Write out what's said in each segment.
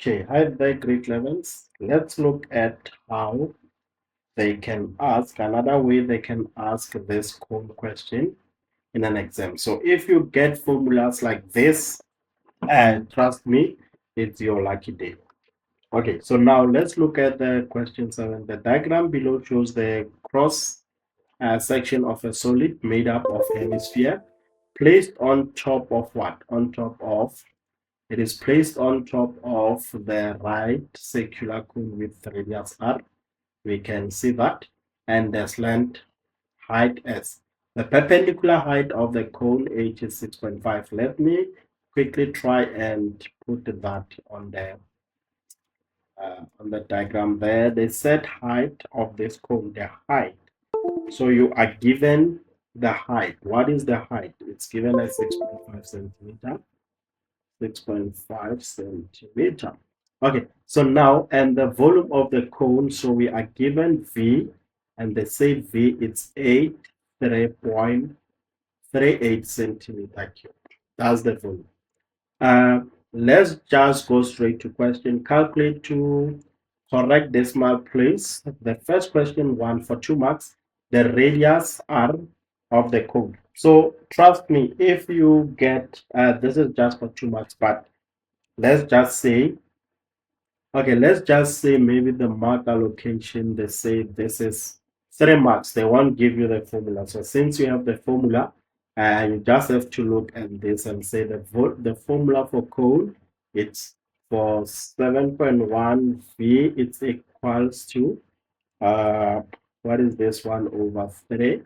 Okay, hi there, grade 11s. Let's look at how they can ask, another way they can ask this code question in an exam. So if you get formulas like this, and trust me, it's your lucky day. Okay, so now let's look at the question 7. The diagram below shows the cross section of a solid made up of hemisphere placed on top of what? On top of it is placed on top of the right circular cone with radius r. We can see that. And the slant height s. The perpendicular height of the cone h is 6.5. Let me quickly try and put that on the diagram there. The set height of this cone, the height. So you are given the height. What is the height? It's given as 6.5 centimeter. 6.5 centimeter. Okay, so now, and the volume of the cone, so we are given V, and they say V, it's 3.38 centimeter cube. That's the volume. Let's just go straight to question. Calculate to correct decimal place. The first question, 1 for 2 marks. The radius r of the cone. So trust me, if you get, this is just for 2 marks, but let's just say, okay, let's just say maybe the mark allocation, they say this is 3 marks. They won't give you the formula. So since you have the formula, you just have to look at this and say the formula for code, it's for 7.1 V, it's equals to, what is this, 1 over 3?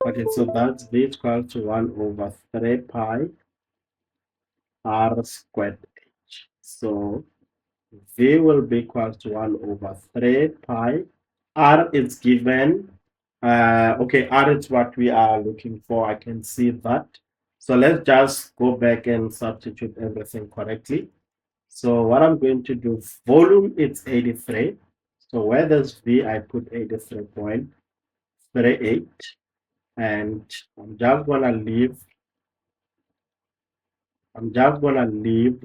Okay, so that's V equals to 1 over 3 pi r squared h. So V will be equal to 1 over 3 pi. R is given. Okay, R is what we are looking for. I can see that. So let's just go back and substitute everything correctly. So what I'm going to do, volume it's 83. So where there's V, I put 83.38. And I'm just gonna leave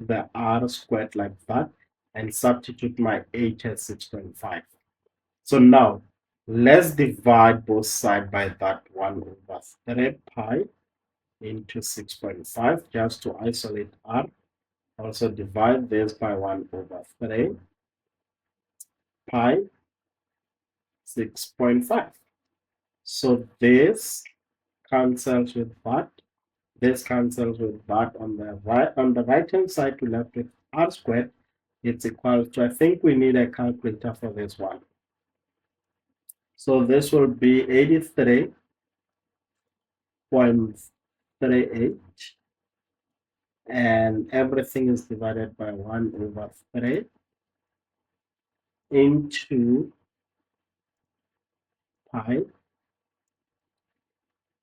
the R squared like that and substitute my H as 6.5. So now let's divide both sides by that 1 over 3 pi into 6.5 just to isolate R. Also divide this by 1 over 3 pi 6.5. So this cancels with that. This cancels with that on the right hand side to left with R squared. It's equal to, I think we need a calculator for this one. So this will be 83.38, and everything is divided by 1 over 3 into pi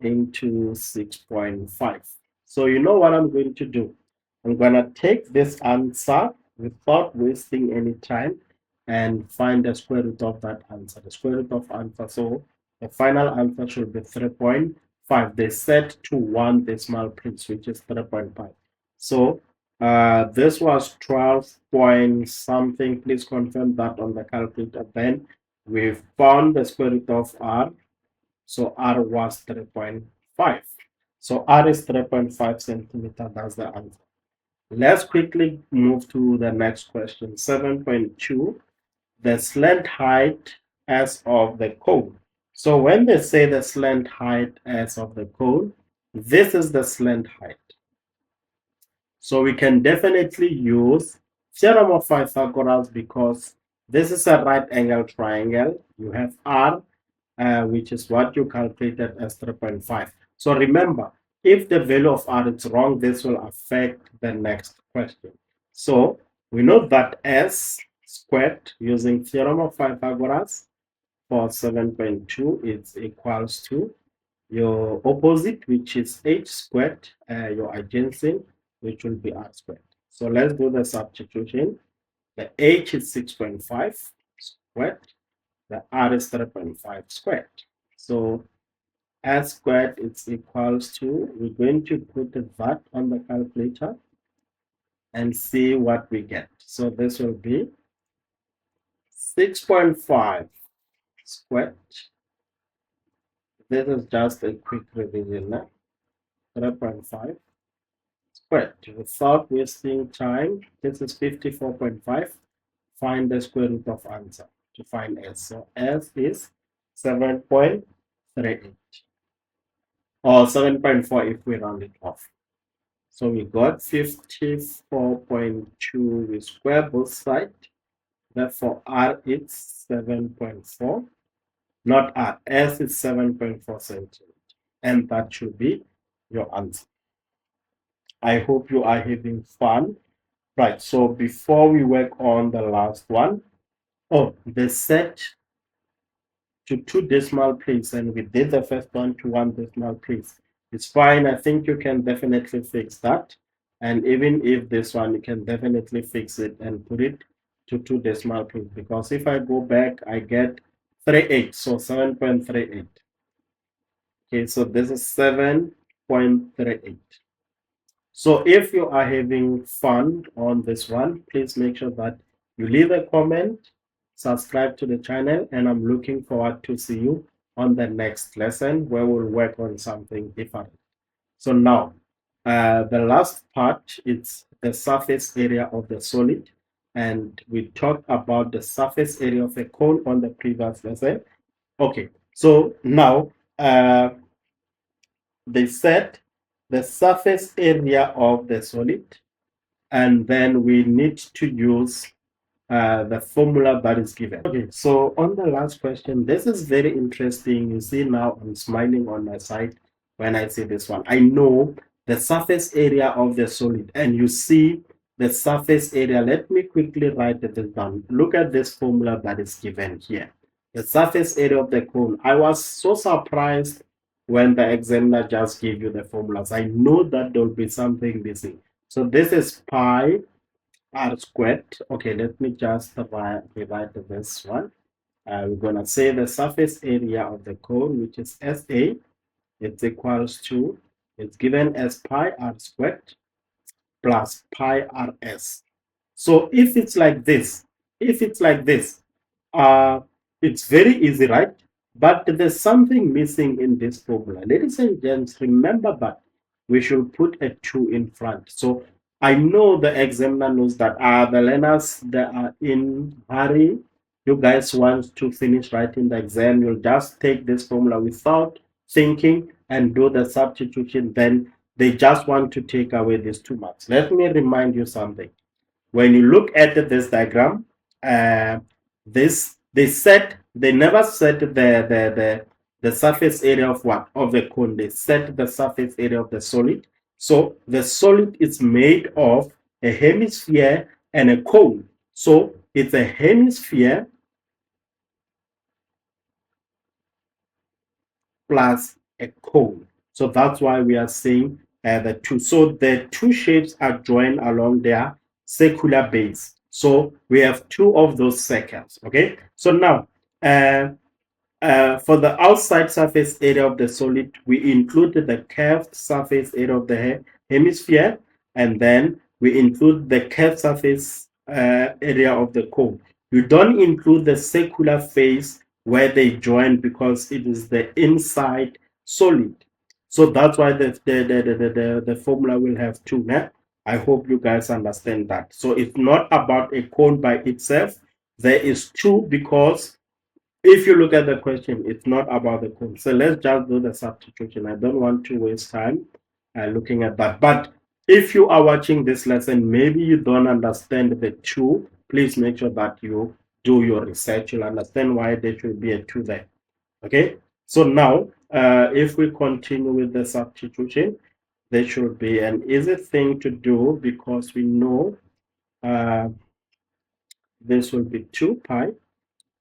into 6.5. So you know what I'm going to do? I'm going to take this answer without wasting any time and find the square root of that answer, the square root of answer. So the final answer should be 3.5. They set to 1 decimal place, which is 3.5. So this was 12 point something. Please confirm that on the calculator. Then we found the square root of r. So r was 3.5. So r is 3.5 centimeter. That's the answer. Let's quickly move to the next question. 7.2. The slant height as of the cone. So when they say the slant height as of the cone, this is the slant height. So we can definitely use theorem of Pythagoras because this is a right angle triangle. You have r, which is what you calculated as 3.5. So remember, if the value of r is wrong, this will affect the next question. So we know that s squared using theorem of Pythagoras for 7.2 is equals to your opposite, which is h squared, your adjacent, which will be r squared. So let's do the substitution. The h is 6.5 squared. The r is 3.5 squared. So S squared is equals to, we're going to put that on the calculator and see what we get. So this will be 6.5 squared. This is just a quick revision now. 0.5 squared. Without wasting time, this is 54.5. Find the square root of answer to find S. So S is 7.38 or 7.4 if we round it off. So we got 54.2. We square both sides. Therefore, R is 7.4. Not R. S is 7.4 centimeters. And that should be your answer. I hope you are having fun. Right, so before we work on the last one, the set to 2 decimal place, and we did the first one to 1 decimal place. It's fine. I think you can definitely fix that. And even if this one, you can definitely fix it and put it to 2 decimal place. Because if I go back, I get 38, so 7.38. Okay, so this is 7.38. So if you are having fun on this one, please make sure that you leave a comment, subscribe to the channel, and I'm looking forward to see you on the next lesson where we'll work on something different. So now, the last part is the surface area of the solid. And we talked about the surface area of a cone on the previous lesson. Okay, so now they said the surface area of the solid, and then we need to use the formula that is given. Okay, so on the last question, this is very interesting. You see now I'm smiling on my side when I see this one. I know the surface area of the solid, and you see the surface area. Let me quickly write this down. Look at this formula that is given here. The surface area of the cone. I was so surprised when the examiner just gave you the formulas. I know that there will be something missing. So this is pi r squared. Okay, let me just divide this one. We're gonna say the surface area of the cone, which is SA, it's equals to, it's given as pi r squared plus pi rs. So if it's like this, it's very easy, right? But there's something missing in this formula. Ladies and gents, remember that we should put a 2 in front. So I know the examiner knows that the learners that are in hurry, you guys want to finish writing the exam, you'll just take this formula without thinking and do the substitution. Then they just want to take away these 2 marks. Let me remind you something. When you look at this diagram, they never set the surface area of what? Of the cone. They set the surface area of the solid. So the solid is made of a hemisphere and a cone. So it's a hemisphere plus a cone. So that's why we are saying the 2. So the 2 shapes are joined along their circular base. So we have 2 of those circles. Okay. So now for the outside surface area of the solid, we include the curved surface area of the hemisphere, and then we include the curved surface area of the cone. You don't include the circular face where they join because it is the inside solid. So that's why the formula will have 2. Né? I hope you guys understand that. So it's not about a cone by itself. There is 2 because if you look at the question, it's not about the cone. So let's just do the substitution. I don't want to waste time looking at that. But if you are watching this lesson, maybe you don't understand the 2, please make sure that you do your research. You'll understand why there should be a 2 there. Okay, so now if we continue with the substitution, there should be an easy thing to do because we know this will be 2 pi.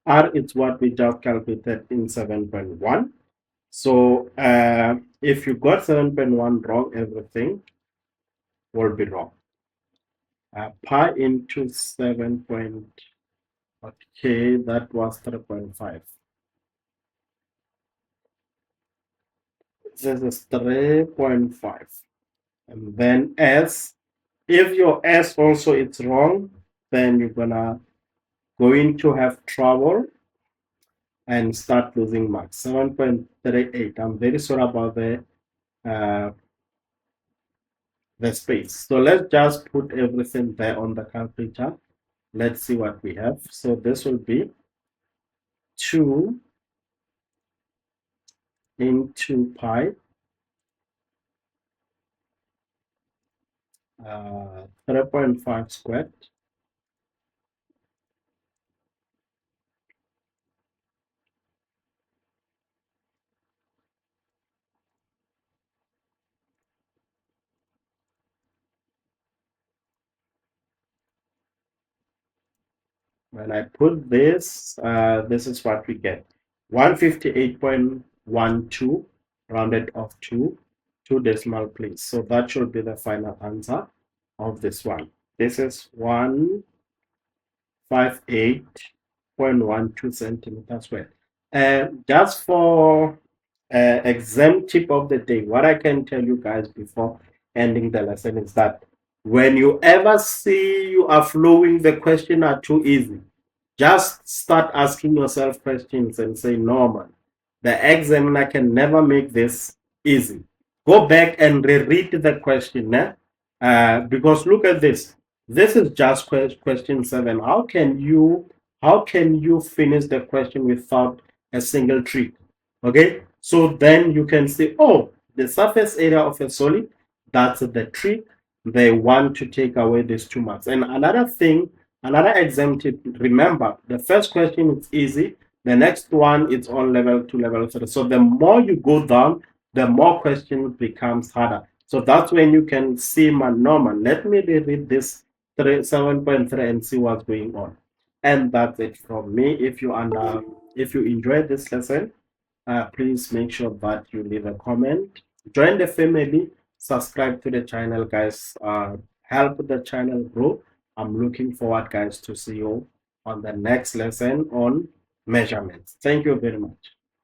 R is what we just calculated in 7.1. So if you got 7.1 wrong, everything will be wrong. Pi into 7. Okay, that was 3.5. This is 3.5. And then S, if your S also is wrong, then you're going to have trouble and start losing marks. 7.38. I'm very sorry about uh, the space. So let's just put everything there on the calculator. Let's see what we have. So this will be 2 into pi 3.5 squared. When I put this, this is what we get. 158.12 rounded off to 2 decimal place. So that should be the final answer of this one. This is 158.12 centimeters squared. And just for exam tip of the day, what I can tell you guys before ending the lesson is that when you ever see you are flowing, the question are too easy, just start asking yourself questions and say, Norman, the examiner can never make this easy. Go back and reread the question, because look at this. This is just question 7. How can you finish the question without a single trick? Okay, so then you can say, oh, the surface area of a solid, that's the trick. They want to take away these 2 marks. And another thing, another exam tip, remember, the first question is easy. The next one is on level 2, level 3. So the more you go down, the more question becomes harder. So that's when you can see my Norman. Let me read this 7.3 and see what's going on. And that's it from me. If you enjoyed this lesson, please make sure that you leave a comment, join the family, subscribe to the channel, guys. Help the channel grow. I'm looking forward, guys, to see you on the next lesson on measurements. Thank you very much.